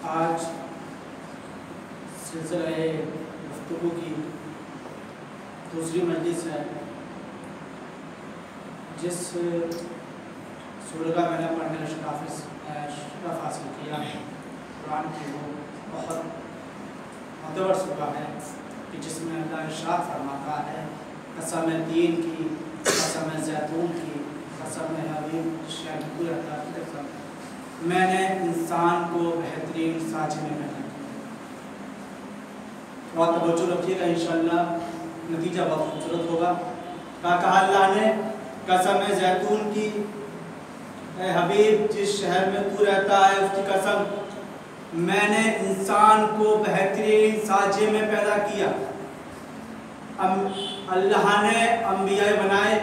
आज सिलसिले गुफ्तगू की दूसरी मजलिस है। जिस सूरह का मैंने पढ़ने का शरफ हासिल किया है कुरान की, वो बहुत मुतबर सूरह है कि जिसमें अल्लाह इरशाद फरमाता है, कसम तीन की, कसम जैतून की, कसम हबीब शहर, मैंने इंसान को बेहतरीन साजे में पैदा किया। और तवज्जो रखिएगा, इंशाअल्लाह नतीजा बहुत खूबसूरत होगा। कहा अल्लाह ने, कसम जैतून की, ए हबीब जिस शहर में तू रहता है उसकी कसम, मैंने इंसान को बेहतरीन साजे में पैदा किया। अल्लाह ने अंबिया बनाए,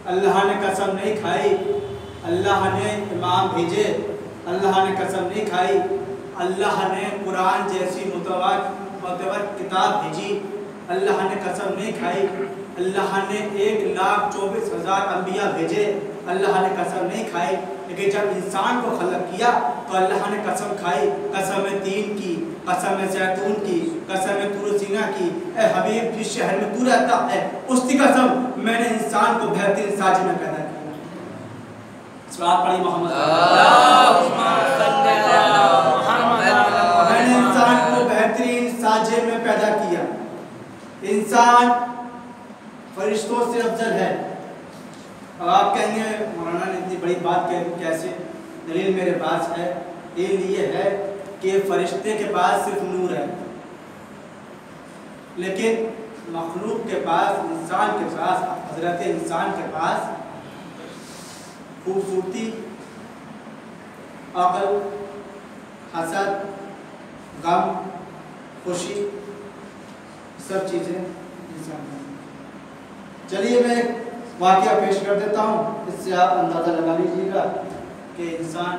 अल्लाह ने कसम नहीं खाई। अल्लाह ने इमाम भेजे, अल्लाह ने कसम नहीं खाई। अल्लाह ने कुरान जैसी मुतबर किताब भेजी, अल्लाह ने कसम नहीं खाई। अल्लाह ने 1,24,000 अंबिया भेजे, अल्लाह ने कसम नहीं खाई। लेकिन जब इंसान को खलक किया तो अल्लाह ने कसम खाई, कसम तीन की, कसम जैतून की, कसम तूर सीना की, ए हबीब जिस शहर में तू रहता है उसकी कसम, मैंने इंसान को बेहतरीन साजे में पैदा किया। सलात पढ़ी मोहम्मद, मैंने इंसान को बेहतरीन साजे में पैदा किया। इंसान फरिश्तों से अफजल है। अब आप कहेंगे मौलाना ने इतनी बड़ी बात कह दी कैसे? दलील मेरे पास है। दलील ये है कि फरिश्ते के पास सिर्फ नूर है, लेकिन मखलूक के पास, इंसान के पास, हजरत इंसान के पास खूबसूरती, अक़ल, हसद, गम, खुशी, सब चीज़ें इंसान में। चलिए मैं एक वाक़या पेश कर देता हूँ, इससे आप अंदाज़ा लगा लीजिएगा कि इंसान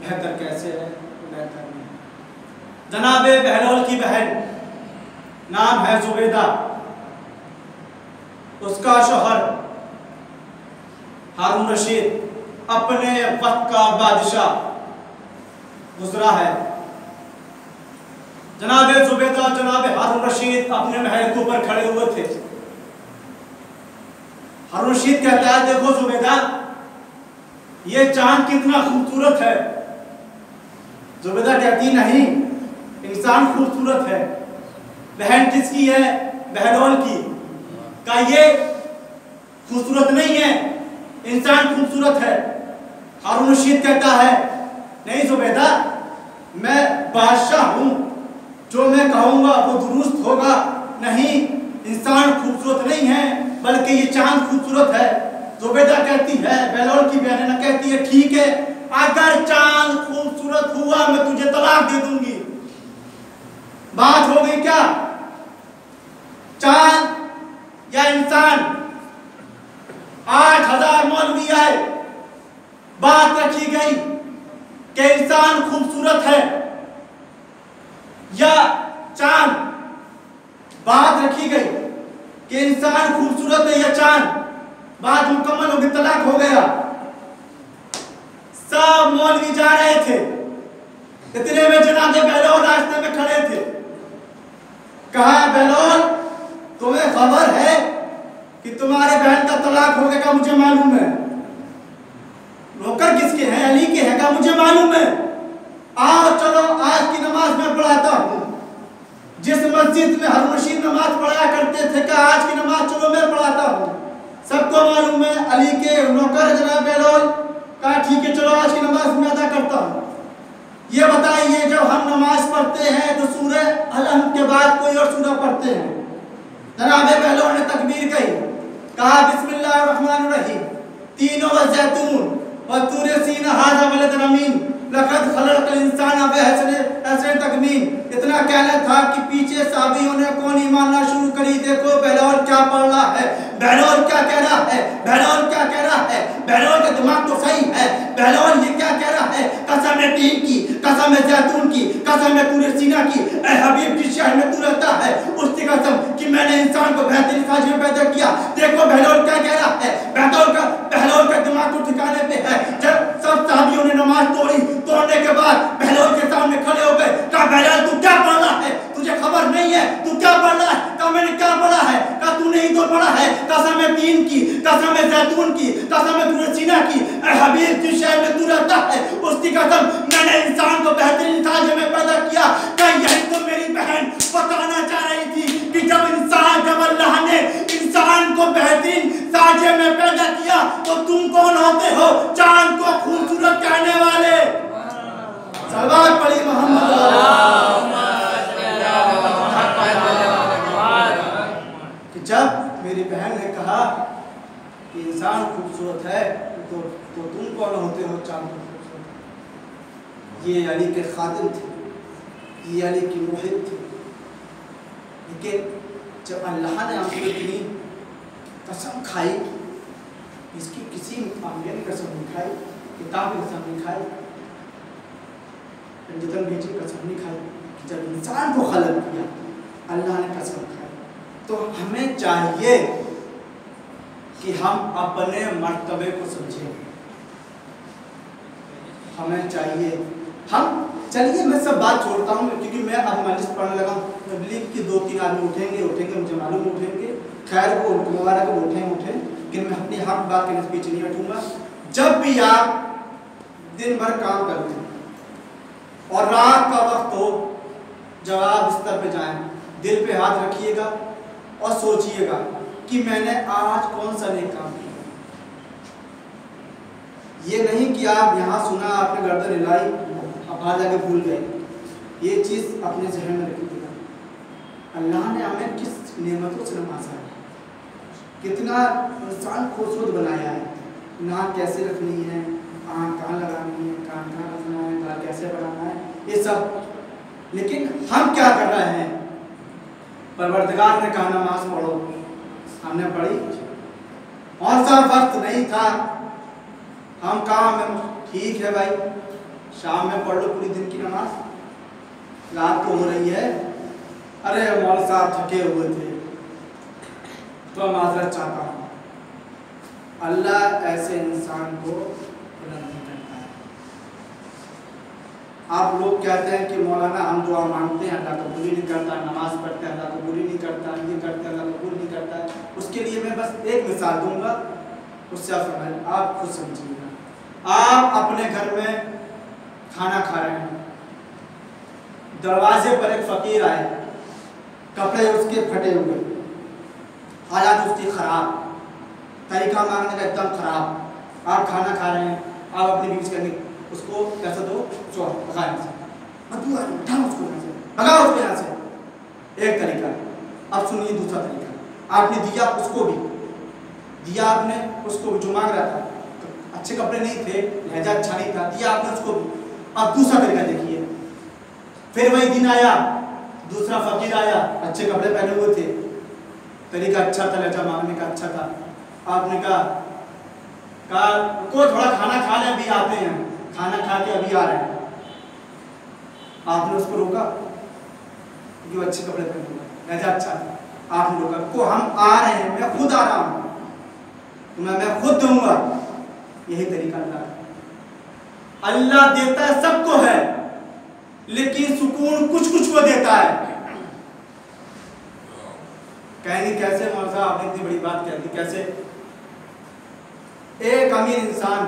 बेहतर कैसे है, बेहतर नहीं है। जनाबे बहलोल की बहन, नाम है जुबैदा, उसका शौहर हारून रशीद अपने वक्त का बादशाह गुजरा है। जनाबे जुबैदा, जनाबे हारून रशीद अपने महल के ऊपर खड़े हुए थे। हारून रशीद कहता है, देखो जुबैदा, ये चांद कितना खूबसूरत है। जुबैदा कहती नहीं, इंसान खूबसूरत है। बहन किसकी है? बहलोल की। का ये खूबसूरत नहीं है, इंसान खूबसूरत है। हारून रशीद कहता है, नहीं जुबैदा, मैं बादशाह हूं, जो मैं कहूंगा वो दुरुस्त होगा। नहीं, इंसान खूबसूरत नहीं है, बल्कि ये चांद खूबसूरत है। जुबैदा कहती है, बहलोल की बहन कहती है, ठीक है, अगर चांद खूबसूरत हुआ मैं तुझे तलाक दे दूंगी। बात हो गई क्या? चांद या इंसान? 8000 मौलवी आए, बात रखी गई कि इंसान खूबसूरत है या चांद? बात रखी गई कि इंसान खूबसूरत है या चांद? बात मुकम्मल हो गई, तलाक हो गया। सब मौलवी जा रहे थे, इतने में जनाब बहलोल रास्ते में खड़े थे। कहा, बहलोल तुम्हें खबर है कि तुम्हारे बहन का तलाक हो गया? मुझे मालूम है। नौकर किसके हैं? अली के हैं। का मुझे मालूम है। आओ चलो आज की नमाज में पढ़ाता हूँ। जिस मस्जिद में हारून रशीद नमाज पढ़ाया करते थे, का आज की नमाज चलो मैं पढ़ाता हूँ। सबको मालूम है अली के नौकर जनाब बहलोल। कहा ठीक है चलो आज की नमाज में अदा करता हूँ। ये बताइए, जब हम नमाज पढ़ते हैं तो सूरह अलहम के बाद कोई और सूरह पढ़ते हैं। जनाब बहलोल ने तकबीर कही, कहा बिस्मिल्लाहिर्रहमानिर्रहीम, तीनों व ज़ैतून व तूर सीन हाज़ा वलद अमीन लक़द खलक़ल इंसान ऐसे तकमीन। इतना कहना था कि पीछे साबियों ने कौन ईमानना शुरू करी। देखो बहलोल क्या पढ़ रहा है, बहलोल क्या कह रहा है, बहलोल क्या कह रहा है। बहलोल का दिमाग तो सही है। बहलोल ये क्या कह रहा है? कसम है तीन की, कसम है जैतून की, कसम है तूर सीना की, ऐ हबीब जिस शहर में तू रहता है उसकी कसम कि मैंने इंसान को बेहतरीन साज में पैदा किया। देखो बहलोल क्या कह रहा है। बहलोल का दिमाग तो ठिकाने पे है। जब सब साहबियों ने नमाज तोड़ने के बाद बहलोल के सामने खड़े हो गए। कहा बहलोल तू क्या पढ़ रहा है? तुझे खबर नहीं है तू क्या पढ़ रहा है? कहा मैंने क्या पढ़ा है? कहा तूने ही तो पढ़ा है, कसम है तीन की, कसम है जैतून की, कसम है तूर सीना की, ऐ हबीब जिस शहर में तू रहता है उसकी कसम मैंने इंसान को बेहतरीन साजे में पैदा किया। क्या यही तो मेरी बहन बताना चाह रही थी कि जब अल्लाह ने इंसान को बेहतरीन साजे में पैदा किया तो तुम कौन होते हो चांद को खूबसूरत कहने वाले? सलवात पढ़ी मोहम्मद। जब मेरी बहन ने कहा कि इंसान खूबसूरत है तो तुम कौन होते हो चांद को खूबसूरत? ये अली के खादिम थे, ये अली की मुहिब थी। लेकिन जब अल्लाह ने हमको इतनी कसम खाई, इसकी किसी मामले की कसम नहीं खाई, किताब की कसम नहीं खाई, जितन भेजी कसम नहीं खाई, जब इंसान को खलक किया अल्लाह ने कसम खाई। तो हमें चाहिए कि हम अपने मर्तबे को समझें। हमें चाहिए हम चलिए मैं सब बात छोड़ता हूँ क्योंकि मैं अब मजलिस पढ़ने लगा। तबलीग के 2-3 आदमी उठेंगे मुझे मालूम उठेंगे। खैर वो मुबारक उठें लेकिन मैं अपनी हक बात के पीछे नहीं हटूंगा। जब भी आप दिन भर काम करते हैं और रात का वक्त हो, जब आप बिस्तर पे जाएं, दिल पे हाथ रखिएगा और सोचिएगा कि मैंने आज कौन सा नेक काम किया। ये नहीं कि आप यहाँ सुना, आपने गर्दन हिलाई, आप बाहर जाके भूल गए। ये चीज़ अपने जहन में रखिएगा। अल्लाह ने हमें किस नेमतों से नवाजा है, कितना इंसान खूबसूरत बनाया है। नाक कैसे रखनी है, आँख कहाँ लगानी है, कान कहाँ रखना है, गला कैसे बनाना है, ये सब। लेकिन हम क्या कर रहे हैं? परवरदिगार ने कहा नमाज पढ़ो, हमने पढ़ी और सब वक्त नहीं था। हम काम में ठीक है भाई, शाम में पढ़ लो पूरी दिन की नमाज, रात को हो रही है, अरे मौलवी साहब थके हुए थे तो माजरत चाहता हूँ। अल्लाह ऐसे इंसान को नहीं करता है। आप लोग कहते हैं कि मौलाना हम दुआ मांगते हैं अल्लाह कबूल ही नहीं करता, नमाज पढ़ते हैं अल्लाह कबूल ही नहीं करता, ये करते हैं अल्लाह कबूल नहीं करता है। उसके लिए मैं बस एक मिसाल दूंगा, उससे आप खुद समझिएगा। आप अपने घर में खाना खा रहे हैं, दरवाजे पर एक फकीर आए, कपड़े उसके फटे हुए, हालात उसकी खराब, तरीका मांगने का एकदम खराब। आप खाना खा रहे हैं, आप अपनी बीवी से कहेंगे उसको पैसा दो, चो भगा यहाँ से, भगाओ उसको यहाँ से। एक तरीका। अब सुनिए दूसरा तरीका। आपने दिया उसको भी, दिया आपने उसको भी जो मांग रहा था, अच्छे कपड़े नहीं थे, लहजा अच्छा नहीं था, दिया आपने उसको भी। अब दूसरा तरीका देखिए। फिर वही दिन आया, दूसरा फकीर आया, अच्छे कपड़े पहने हुए थे, तरीका अच्छा था, लहजा मांगने का अच्छा था। आपने कहा को थोड़ा खाना खा ले, अभी आते हैं, खाना खा के अभी आ रहे हैं। आपने उसको रोका क्योंकि अच्छे कपड़े पहने हुए, लहजा अच्छा था। आपने रोका को हम आ रहे हैं, मैं खुद आ रहा हूँ, तुम्हें मैं खुद दूंगा। यही तरीका अल्लाह। अल्लाह देता है सबको है, लेकिन सुकून कुछ कुछ को देता है। कहेंगे कैसे मौलाना साहब, आपने इतनी बड़ी बात कह दी, कैसे? एक अमीर इंसान,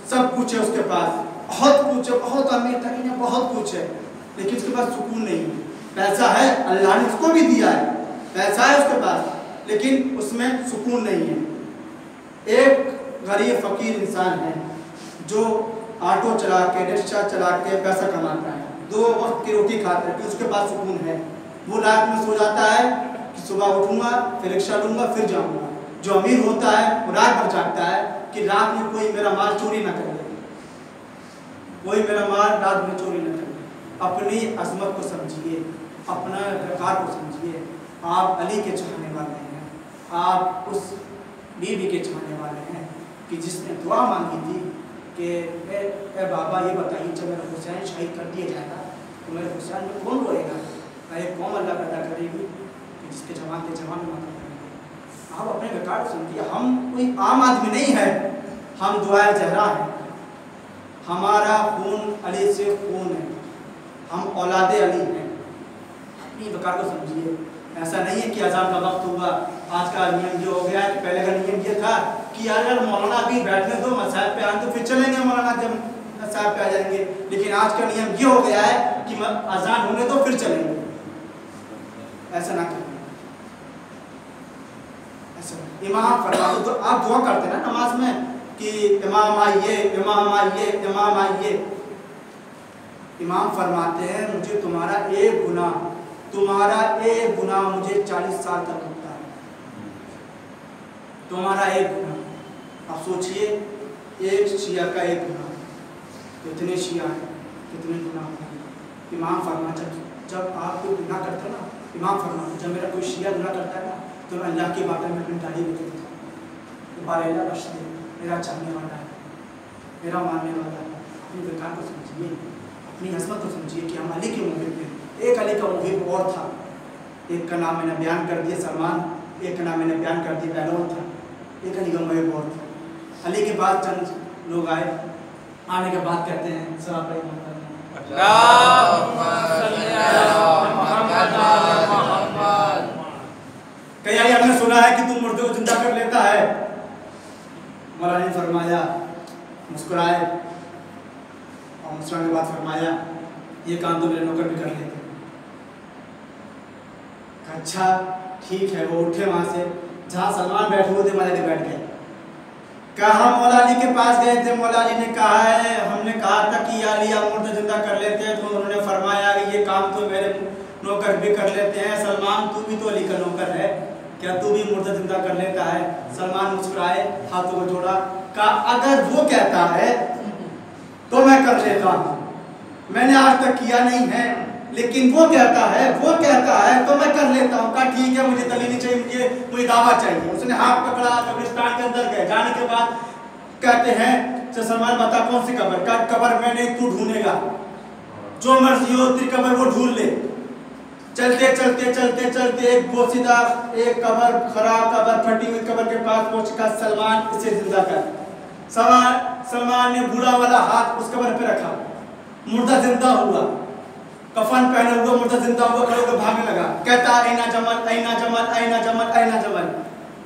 सब कुछ है उसके पास, बहुत कुछ है, बहुत अमीर तरीन है, बहुत कुछ है, लेकिन उसके पास सुकून नहीं है। पैसा है, अल्लाह ने उसको भी दिया है, पैसा है उसके पास, लेकिन उसमें सुकून नहीं है। एक गरीब फकीर इंसान है जो ऑटो चला के, रिक्शा चला के पैसा कमाता है, 2 वक्त की रोटी खाता है, फिर उसके पास सुकून है। वो रात में सो जाता है कि सुबह उठूंगा, फिर रिक्शा लूंगा, फिर जाऊंगा। जो अमीर होता है वो रात भर जागता है कि रात में कोई मेरा माल चोरी ना कर ले, कोई मेरा माल रात में चोरी ना कर ले। अपनी अजमत को समझिए, अपना वक़ार को समझिए। आप अली के चाहने वाले हैं, आप उस बीबी के चाहने वाले हैं कि जिसने दुआ मांगी थी कि ए बाबा ये बताइए, जब मेरा हुसैन शहीद कर दिया जाएगा तो मेरे हुसैन में कौन रोएगा? एक कौम अल्लाह पैदा करेगी कि जिसके जवान के जवान माता करेंगे। आप अपने वक़ार समझिए, हम कोई आम आदमी नहीं है, हम दुआए ज़हरा हैं, हमारा खून अली से खून है, हम औलादे अली हैं। अपनी वक़ार को समझिए। ऐसा नहीं है कि अज़ान का वक्त हुआ, आज का नियम ये हो गया कि पहले का नियम ये था कि अगर मौलाना अभी बैठने दो, मसाहब पे आए तो फिर चलेंगे, मौलाना जब मसाहब पे आ जाएंगे। लेकिन आज का नियम ये हो गया है कि अज़ान होने दो फिर चलेंगे। ऐसा ना करें, ऐसा इमाम फरमाते तो आप दुआ करते ना नमाज में कि इमाम आइए, इमाम आइए, इमाम आइए। इमाम फरमाते हैं मुझे तुम्हारा एक गुनाह मुझे 40 साल तक लगता है, तुम्हारा एक गुनाह। आप सोचिए, एक शिया का एक गुनाह, कितने शिया हैं, कितने गुनाह हैं। इमाम फरमाते जब आप कोई गुनाह करते ना, इमाम फरमाते जब मेरा कोई शिया गुनाह करता है ना, तो मैं अल्लाह की बातें में अपनी तारीफ देता हूँ, अल्लाह बख्श दे, मेरा चाहने वाला है, मेरा मानने वाला है। अपनी वक़ार को समझिए, अपनी अज़मत को समझिए कि हम अली के मुहिब हैं। एक अली का मुहिब और था, एक का नाम मैंने बयान कर दिया सलमान, एक का नाम मैंने बयान कर दिया पहलवान था, एक अली का मुहिब और था। अली के बाद चंद लोग आए, आने के बाद कहते हैं सलाम कहीं हमने सुना है कि तू मुर्दे को जिंदा कर लेता है। मौलाना ने फरमाया, मुस्कुराए और मुस्कुराने के बाद फरमाया ये काम तो मेरे नौकर भी कर लेते। अच्छा ठीक है। वो उठे वहां से जहाँ सलमान बैठे हुए थे, मौला बैठ गए। कहा मौला अली के पास गए थे, मौला अली ने कहा है हमने कहा था कि या अली आप मुर्दा जिंदा कर लेते हैं, तो उन्होंने फरमाया कि ये काम तो मेरे नौकर भी कर लेते हैं। सलमान तू भी तो अली का नौकर है, क्या तू भी मुर्दा जिंदा कर लेता है? सलमान मुस्कुराए, हाथों को जोड़ा, कहा अगर वो कहता है तो मैं कर लेता हूँ, मैंने आज तक किया नहीं है, लेकिन वो कहता है तो मैं कर लेता हूँ। कहा ठीक है, मुझे दलील नहीं चाहिए, मुझे दावा चाहिए। उसने हाथ पकड़ा, कब्रिस्तान के अंदर गए। जाने के बाद कहते हैं सलमान बता कौन सी कब्र? का कब्र में नहीं, तू ढूंढेगा, जो मर्जी हो तेरी कब्र वो ढूंढ ले। चलते चलते चलते चलते एक बोसीदा, एक कब्र, खराब कब्र, फटी हुई कब्र के पास पहुंचकर सलमान इसे जिंदा कर। सलमान ने बूढ़ा वाला हाथ उस कब्र पे रखा, मुर्दा जिंदा हुआ, कफन पहने हुआ मुर्दा जिंदा हुआ, खड़े होकर भागने लगा। कहता ऐना जमल, ऐना जमल, ऐना जमल, ऐना जमल।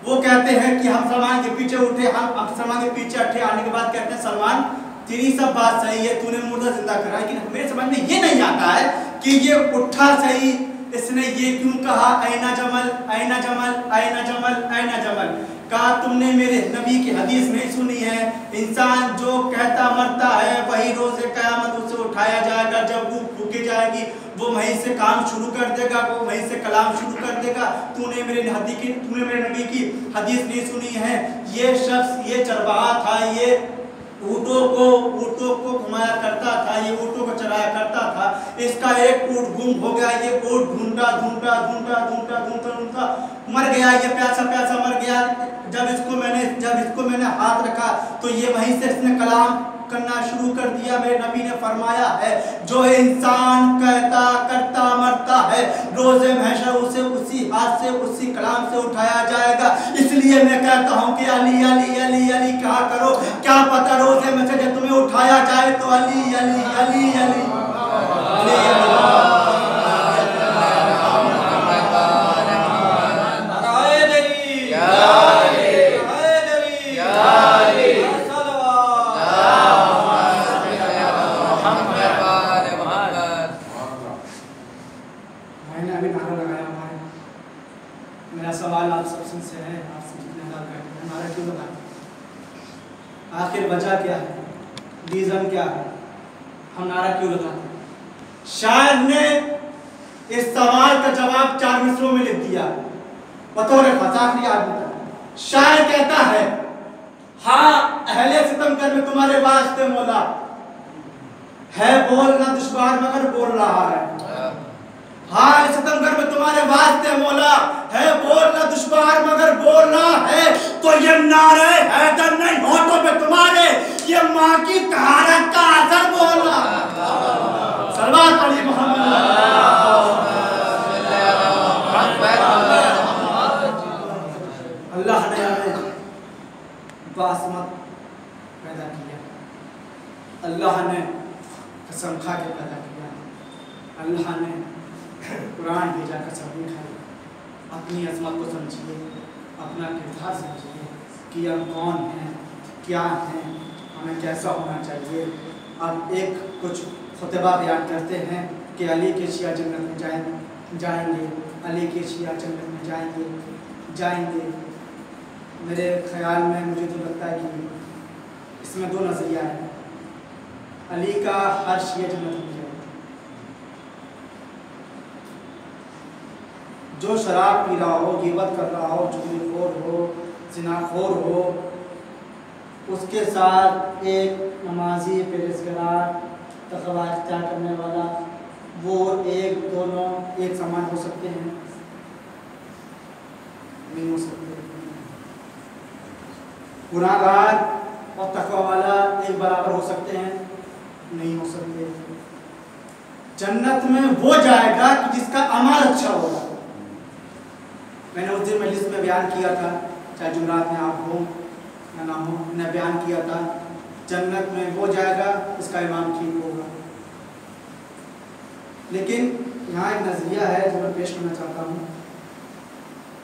वो कहते हैं कि हम सलमान के पीछे उठे, हम सलमान के पीछे उठे। आने के बाद कहते हैं सलमान तेरी सब बात सही है, तूने मुर्दा जिंदा करा, लेकिन मेरे समझ में ये नहीं आता है कि ये उठा सही, इसने ये क्यों कहा ऐना जमल, ऐना जमल, ऐना जमल, ऐना जमल? कहा तुमने मेरे नबी की हदीस नहीं सुनी है, इंसान जो कहता मरता है वही रोज़े क़यामत उसे उठाया जाएगा। जब वो फूकी जाएगी वो वहीं से काम शुरू कर देगा, वो वहीं से कलाम शुरू कर देगा। तूने मेरे नबी की हदीस नहीं सुनी है। ये शख्स, ये चरवाहा था, ये ऊँटों को घुमाया करता था, ये ऊँटों को चलाया करता था। इसका एक ऊँट गुम हो गया, ये ऊँट ढूंढता मर गया, ये प्यासा मर गया। जब इसको मैंने हाथ रखा तो ये वहीं से इसने कलाम करना शुरू कर दिया। मेरे नबी ने फरमाया है, जो इंसान कहता करता मरता है, रोज़े महशर उसे उसी हाथ से उसी कलाम से उठाया जाएगा। इसलिए मैं कहता हूँ कि अली अली अली अली कहा करो, क्या पता रोज़े में से जब तुम्हें उठाया जाए तो अली अली अली अली आखिर वजह क्या है, रीजन क्या है, हम नारा क्यों लगाते हैं? शायर ने इस सवाल का जवाब 4 मिसरों में लिख दिया बतौर आखिरी आदमी। शायर कहता है, हाँ अहले सितमगर में तुम्हारे वास्ते मौला है, बोलना दुश्वार मगर बोल रहा है। हाँ सितमगर में तुम्हारे वास्ते मौला है, बोलना दुश्वार मगर बोल रहा है। तो ये नारे हैदर नहीं होठों पे तुम्हारे, ये माँ की तहारत का असर बोल रहा है। सल्लल्लाहु अलैहि मोहम्मद। अल्लाह ने हमें बासमत पैदा किया, अल्लाह ने कसम खा के पैदा किया, अल्लाह ने कुरान भेजा कसम नहीं खाई। अपनी अजमत को समझिए, अपना किरदार समझिए कि हम कौन हैं, क्या हैं, हमें कैसा होना चाहिए। अब एक कुछ खुतबा बयान करते हैं कि अली के शिया जन्नत में जाएंगे, अली के शिया जन्नत में जाएंगे। मेरे ख्याल में मुझे तो लगता है कि इसमें 2 नज़रिया है। अली का हर शिया जन्नत में जाएगा। जो शराब पी रहा हो, गिबत कर रहा हो, चुगलीखोर हो, ज़िनाखोर हो, उसके साथ एक नमाजी, परहेज़गार, तक़वा इख्तियार करने वाला, वो दोनों एक समान हो सकते हैं? नहीं हो सकते। गुनाहगार और तक़वा वाला एक बराबर हो सकते हैं? नहीं हो सकते। जन्नत में वो जाएगा कि जिसका अमल अच्छा होगा। मैंने उस दिन मजलिस में बयान किया था, चाहे जुमरात में आप हो या ना हो, मैंने बयान किया था जन्नत में वो जाएगा इसका ईमान ठीक होगा। लेकिन यहाँ एक नज़रिया है जो मैं पेश करना चाहता हूँ।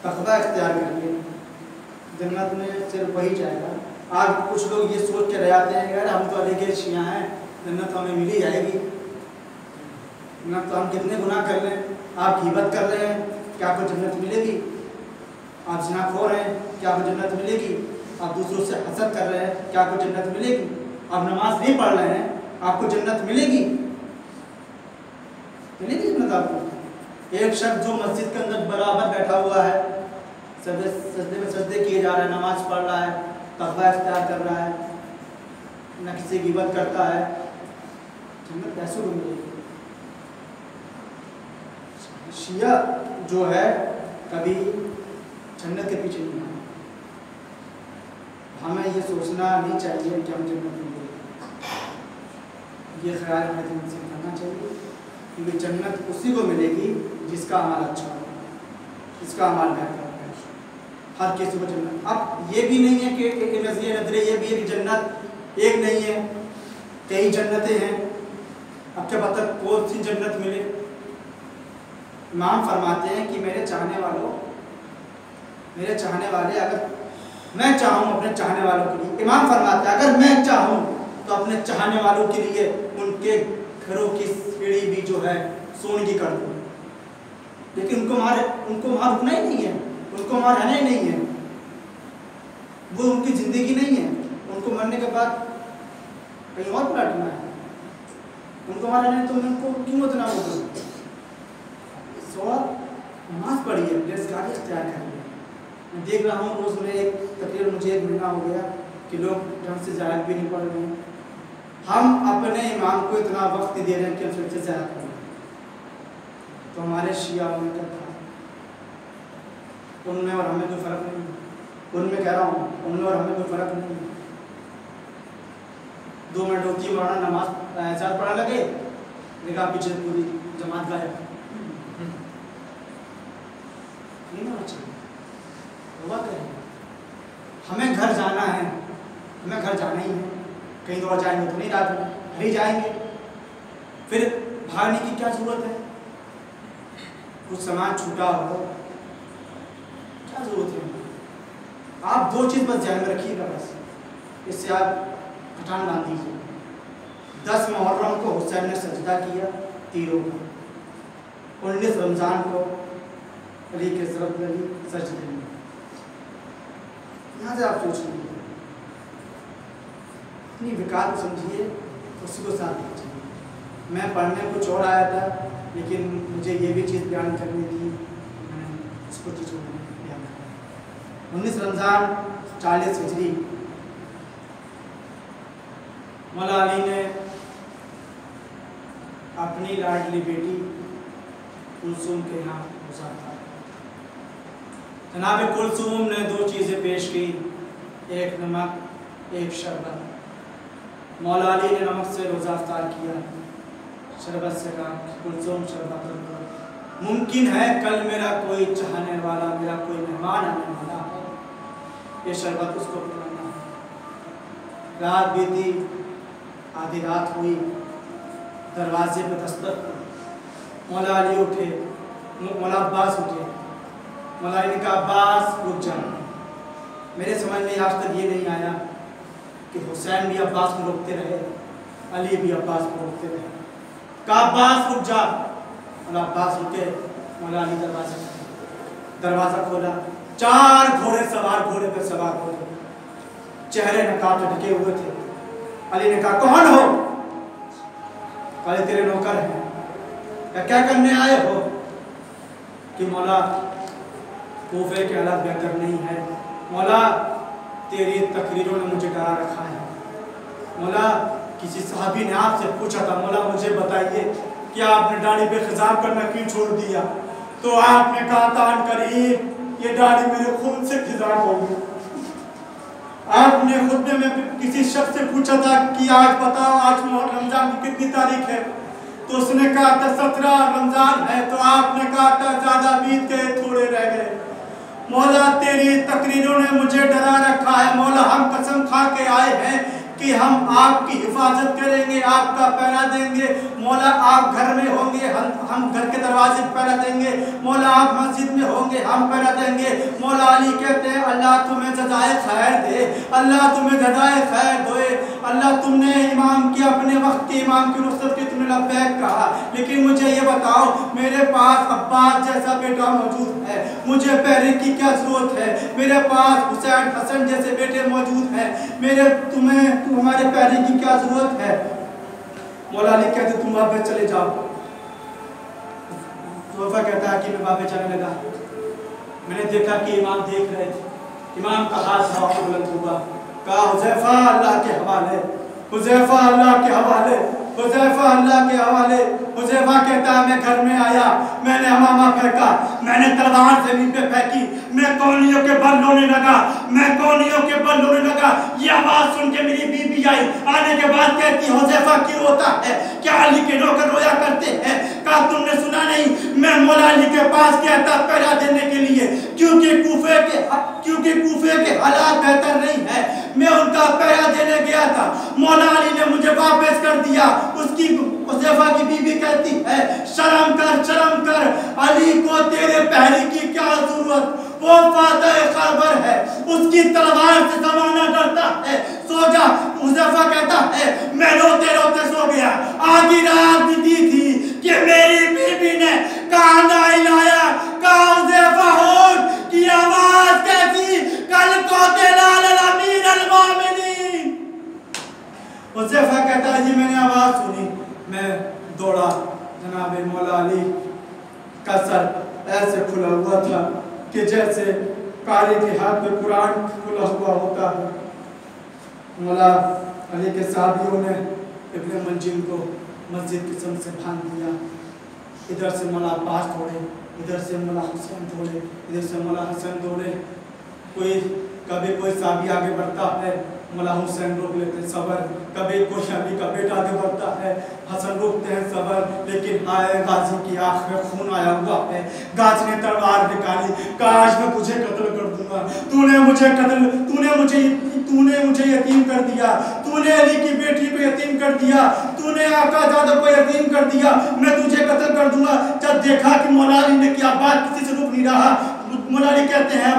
तक़वा इख्तियार करके जन्नत में सिर्फ वही जाएगा। आज कुछ लोग ये सोच के रह जाते हैं, यार हम तो अली के शिया हैं, जन्नत तो हमें मिल ही जाएगी। जन्नत तो हम कितने गुनाह कर लें, आप ग़ीबत कर रहे हैं, क्या आपको जन्नत मिलेगी? आप ज़िनाखोर हैं, क्या आपको जन्नत मिलेगी? आप दूसरों से हसद कर रहे हैं, क्या आपको जन्नत मिलेगी? आप नमाज नहीं पढ़ रहे हैं, आपको जन्नत मिलेगी? मिलेगी जन्नत आपको? एक शख्स जो मस्जिद के अंदर बराबर बैठा हुआ है, सजदे में सजदे किए जा रहे हैं, नमाज पढ़ रहा है, तक़वा इख्तियार कर रहा है, न किसी ग़ीबत करता है, जन्नत कैसे मिलेगी? शिया जो है कभी जन्नत के पीछे नहीं है। हमें ये सोचना नहीं चाहिए कि हम जन्नत में मिलेंगे, ये ख्याल हमें दिल से करना चाहिए, क्योंकि जन्नत उसी को मिलेगी जिसका अमल अच्छा हो, जिसका अमल बेहतर है। हर किसी को जन्नत। अब ये भी नहीं है कि नजरिए ये भी है कि जन्नत एक नहीं है, कई जन्नतें हैं। अब क्या पता कौन सी जन्नत मिले। इमाम फरमाते हैं कि मेरे चाहने वाले अगर मैं चाहूँ अपने चाहने वालों के लिए, इमाम फरमाते हैं अगर मैं चाहूँ तो अपने चाहने वालों के लिए उनके घरों की सीढ़ी भी जो है सोने की कर दूँ। लेकिन उनको वहाँ रुकना ही नहीं है, उनको वहाँ रहना ही नहीं है, वो उनकी ज़िंदगी नहीं है। उनको मरने के बाद कहीं और पलटना है, उनको वहाँ रहना है। तो उनको क्यों उतना होगा? नमाज पढ़ी है, परहेज़गारी इख्तियार कर लिया। मैं देख रहा हूँ रोज़ में एक तकरीबन मुझे 1 महीना हो गया कि लोग ढंग से ज़ाहिर भी नहीं पढ़ रहे हैं। हम अपने इमाम को इतना वक्त दे रहे हैं कि हम फिर से ज़ाहिर करें। तो हमारे शिया उनका था, उनमें और हमें कोई फ़र्क नहीं है। उनमें कह रहा हूँ, उनमें और हमें कोई फ़र्क नहीं है। 2 मिनट होती है, मौलाना नमाज साथ पढ़ा लगे, देखा पीछे पूरी जमात गायब। नहीं होना चाहिए, हुआ करें। हमें घर जाना है, हमें घर जाना ही है। कहीं और जाएंगे तो नहीं रात में, घर ही जाएंगे, फिर भागने की क्या जरूरत है? कुछ सामान छूटा हो, क्या जरूरत है? आप 2 चीज़ बस ध्यान में रखिएगा, बस इससे आप कटान बांध दीजिए। 10 मुहर्रम को हुसैन ने सजदा किया तीरों का, 19 रमज़ान को अली के ज़रब लगी सजदे में। यहाँ से आप सोच लीजिए, अपनी विकार को समझिए, उसी को साथ दीजिए। मैं पढ़ने कुछ और आया था, लेकिन मुझे ये भी चीज़ बयान करनी थी, मैंने उसको चीज़ बयान करा। 19 रमज़ान 40 हिजरी, मौला अली ने अपनी लाडली बेटी कुलसूम के यहाँ गुजारा। जनाब कुलसूम ने 2 चीज़ें पेश की, एक नमक, एक शरबत। मौला अली ने नमक से रोज़ा अफ्तार किया, शरबत से कहा कुलसूम शरबत रखो, मुमकिन है कल मेरा कोई चाहने वाला, मेरा कोई मेहमान आने वाला है, ये शरबत उसको पिलाना है। रात बीती, आधी रात हुई, दरवाजे पर दस्तक, मौला अली उठे, मौला अब्बास उठे। मौला अली ने कहा अब्बास रुक जा। मेरे समझ में आज तक ये नहीं आया कि हुसैन भी अब्बास को रोकते रहे, अली भी अब्बास को रोकते रहे। कहा अब्बास रुक जा। मौला अब्बास रुके, मौला अली दरवाज़ा खोला। 4 घोड़े सवार, घोड़े पर सवार घोड़े, चेहरे नकाब से ढके हुए थे। अली ने कहा कौन हो? कहा तेरे नौकर हैं। क्या करने आए हो? कि मौला कूफे के हालात बेहतर नहीं है, मौला तेरी तकरीरों ने मुझे डरा रखा है। मौला किसी साहबी ने आपसे पूछा था, मौला मुझे बताइए कि आपने दाढ़ी पे खिजाब करना क्यों छोड़ दिया? तो आपने कहा तान करीब ये दाढ़ी मेरे खून से खिजाब हो गई। आपने खुतबे में किसी शख्स से पूछा था कि आज बताओ आज रमजान की कितनी तारीख है? तो उसने कहा था 17 रमजान है। तो आपने कहा था ज्यादा बीत गए, थोड़े रह गए। मौला तेरी तकरीरों ने मुझे डरा रखा है। मौला हम कसम खा के आए हैं कि हम आपकी हिफाजत करेंगे, आपका पहरा देंगे। मौला आप घर में होंगे, हम घर के दरवाजे पर पहरा देंगे। मौला आप मस्जिद में होंगे, हम पहरा देंगे। मौला अली कहते हैं अल्लाह तुम्हें जज़ाए खैर दे, अल्लाह तुम्हें जज़ाए खैर दे। अल्लाह तुमने इमाम की, अपने वक्त के इमाम की नुसरत की तुमने लब्बैक कहा, लेकिन मुझे ये बताओ मेरे पास अब्बास जैसा बेटा मौजूद है, मुझे पहरे की क्या जरूरत है? मेरे पास हुसैन हसन जैसे बेटे मौजूद हैं, हमारे पैरे की क्या जरूरत है? मौला अली कहते तुम वहां पे चले जाओ। तोहफा कहता है कि मैं वहां पे चलने लगा, मैंने देखा कि इमाम देख रहे थे। इमाम का हाथ हवा में बुलंद हुआ, कहा हुज़ैफा अल्लाह के हवाले, हुज़ैफा अल्लाह के हवाले, हुज़ैफा अल्लाह के हवाले। हुज़ैफा कहता है मैं घर में आया, मैंने हमामा फेंका, मैंने तलवार जमीन पे फेंकी, मैं कौनियों के बल रोने लगा, मैं कौनियों के बल रोने लगा। ये आवाज सुन के मेरी बीबी आई, आने के बाद कहती हुज़ैफा क्यों रोता है? क्या अली के नौकर रोया करते हैं? कहा तुमने सुना नहीं, मैं मौला अली के पास गया था पहरा देने के लिए, क्योंकि कूफे के हालात बेहतर नहीं है, मैं उनका पहरा देने गया था। मौला अली ने मुझे वापस कर दिया। उसकी हुज़ैफा की बीबी कहती है शर्म कर, अली को तेरे पहरे की क्या जरूरत? वो फातह खैबर है, उसकी तलवार से जमाना डरता है, सो जा। हुज़ैफा कहता है मैं रोते रोते सो गया। आधी रात बीती थी कि मेरी बीबी ने कांधा हिलाया, कहा हुज़ैफा होठ की आवाज कैसी? कल को लाल अमीर अल मोमिनीन। हुज़ैफा कहता है जी मैंने आवाज सुनी, मैं दौड़ा। जनाब मौला अली का सर ऐसे खुला हुआ था कि जैसे कारी के हाथ में कुरान खुला हुआ होता है। मौला अली के साहबियों ने इब्ने मुलजिम को मस्जिद की सम से बांध दिया। इधर से मौला अब्बास दौड़े, इधर से मौला हुसैन दौड़े, इधर से मौला हसन दौड़े। कोई कभी कोई साहबी आगे बढ़ता है, मौला हुसैन रोक लेते हैं सबर। कभी कोई अली का बेटा आगे बढ़ता है, हसन रोकते हैं सबर। लेकिन हाय गाजी की आँख में खून आया हुआ है, गाजी ने तलवार निकाली, काश मैं तुझे कत्ल कर दूंगा। तूने मुझे यतीम कर दिया, तूने अली की बेटी को यतीम कर दिया, तूने आका ज़ादा को यतीम कर दिया, मैं तुझे कत्ल कर दूंगा। जब देखा कि मौला अली ने क्या बात किसी से रुक नहीं रहा, मौला अली कहते हैं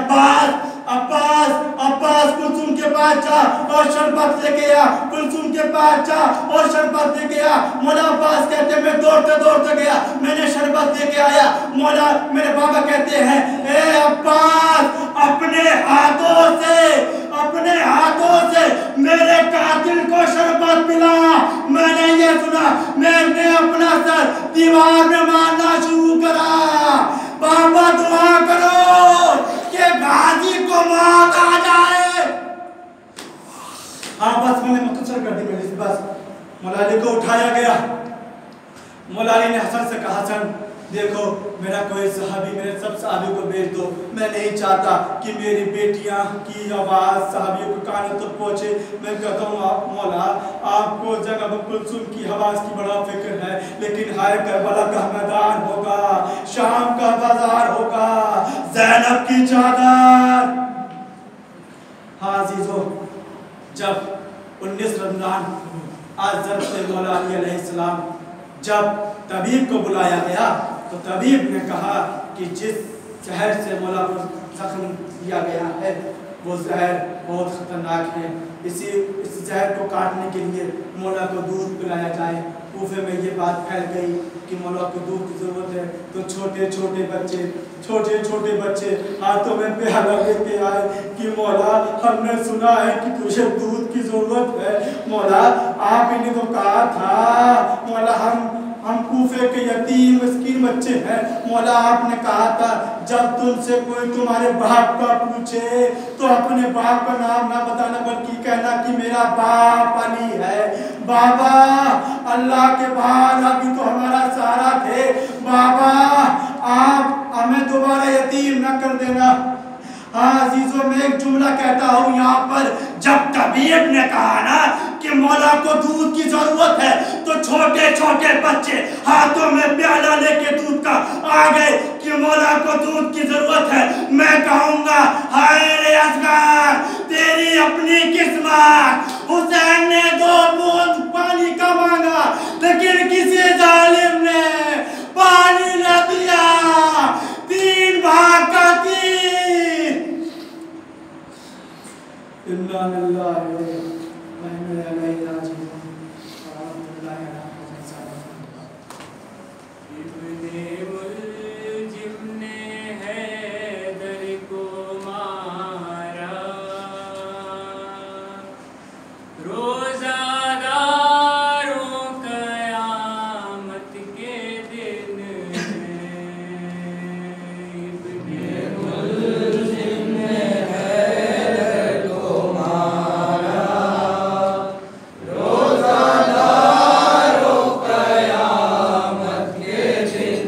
अब्बास कुलसुम के पास जा और शरबत लेके आ, कुलसुम के पास जा और शरबत लेके आ। मौला अब्बास कहते हैं मैं दौड़ते गया, मैंने शरबत लेके आया। मौला मेरे बाबा कहते हैं ए अब्बास अपने हाथों से मेरे कातिल को शरबत पिला। मैंने ये सुना, मैंने अपना सर दीवार में मारना शुरू करा। बाबा दुआ करो कि गाजी को मौत आ जाए। हाँ बस मैंने मुख्तसर कर दी मेरी बस। मौला अली को उठाया गया। मौला अली ने हसन से कहा, हसन देखो मेरा कोई सहाबी, मेरे सब सहाबी को भेज दो। मैं नहीं चाहता कि मेरी बेटियां की आवाज़ सहाबियों के कानों तक पहुँचे। मैं कहता हूँ मौला आपको जगह कुलसुम की आवाज़ की बड़ा फिक्र है, लेकिन हाय करबला का मैदान होगा, शाम का बाजार होगा, ज़ैनब की चादर। हाँ अज़ीज़ों, जब 19 रमज़ान हज़रत मौला अली अलैहिस्सलाम जब तबीब को बुलाया गया तो तबीब ने कहा कि जिस जहर से मौला को जख्म दिया गया है वो जहर बहुत ख़तरनाक है। इस जहर को काटने के लिए मौला को दूध पिलाया जाए। कूफे में ये बात फैल गई कि मौला को दूध की ज़रूरत है, तो छोटे छोटे बच्चे हाथों में प्याला लेके आए कि मौला हमने सुना है कि तुझे दूध की ज़रूरत है। मौला आप ही ने तो कहा था, मौला हम कूफे के यतीम मिस्कीन बच्चे हैं। मौला आपने कहा था जब तुमसे कोई तुम्हारे बाप का पूछे तो अपने बाप का नाम ना बताना, बल्कि कहना कि मेरा बाप अली है। बाबा अल्लाह के बाद अभी तो हमारा सहारा थे। बाबा आप हमें दोबारा यतीम न कर देना। हाँ अजीजों, मैं एक जुमला कहता हूँ यहाँ पर। जब तबीब ने कहा ना कि मौला को दूध की जरूरत है तो छोटे छोटे बच्चे हाथों में प्याला लेके दूध का आ गए कि मौला को दूध की जरूरत है। मैं कहूँगा हाय रे असगर, तेरी अपनी किस्मत। हुसैन ने 2 बूंद पानी का मांगा लेकिन किसी जालिम ने पानी न दिया। 3 भाग का 3। इन्ना लिल्लाहि व इन्ना इलैहि राजिऊन। इब्ने मुलजिम ने हैदर को मारा, रोज़ादारों क़यामत के दिन इब्ने मुलजिम ने हैदर को मारा, रोज़ादारों क़यामत के दिन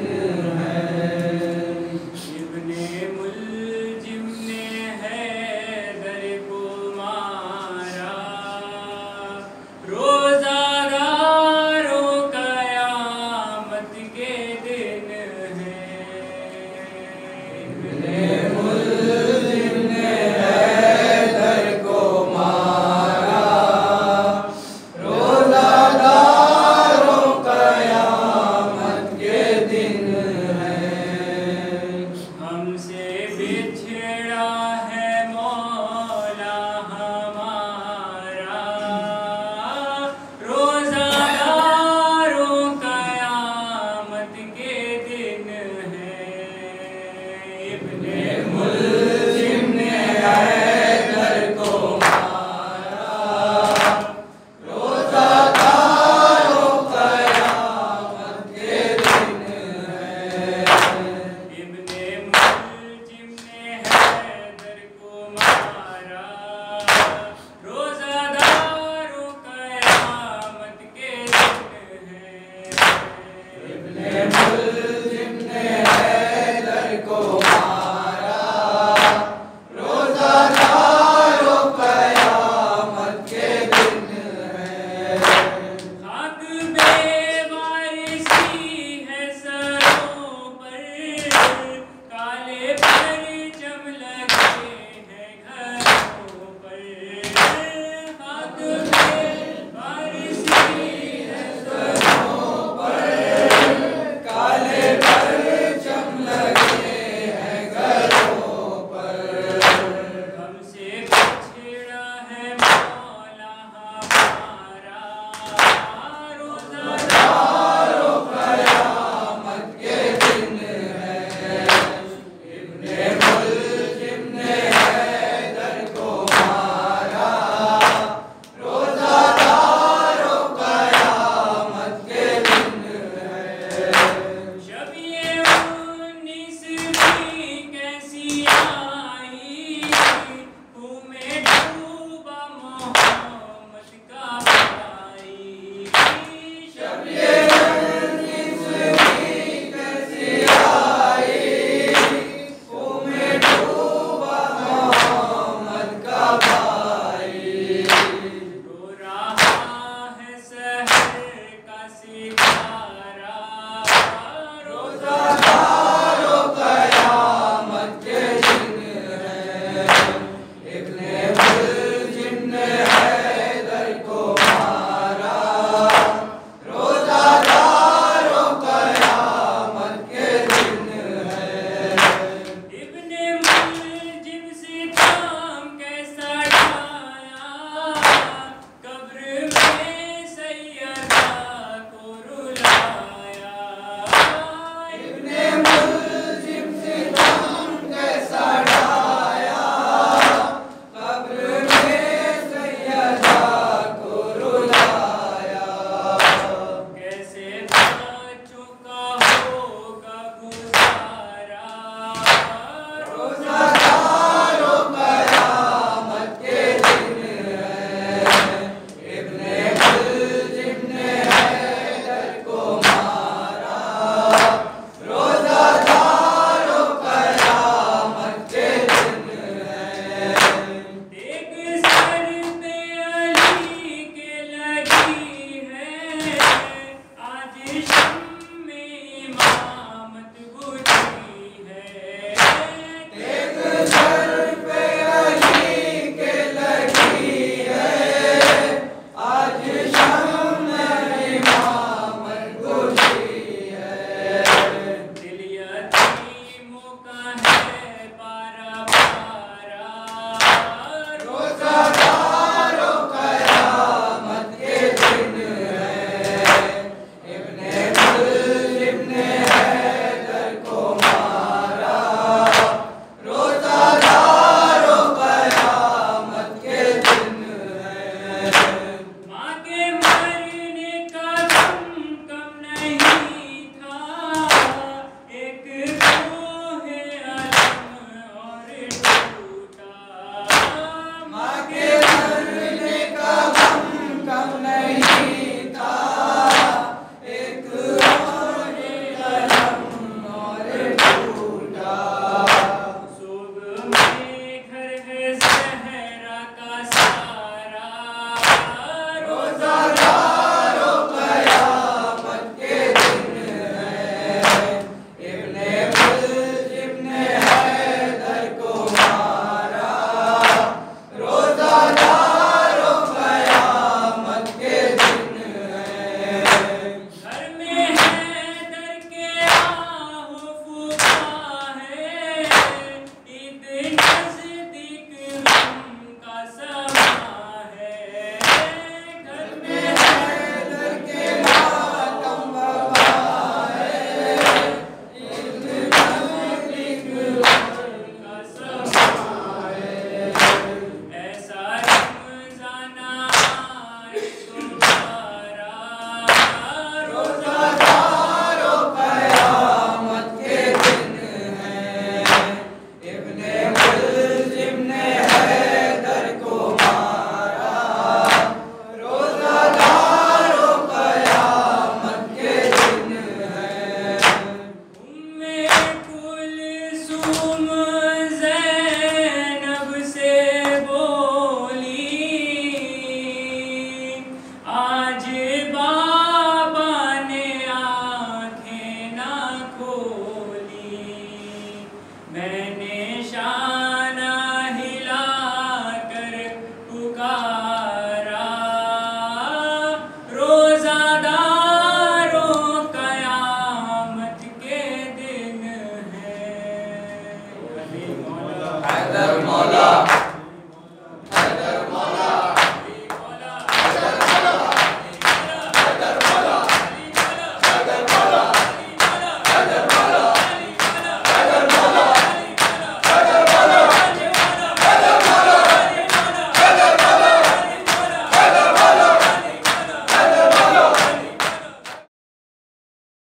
मैं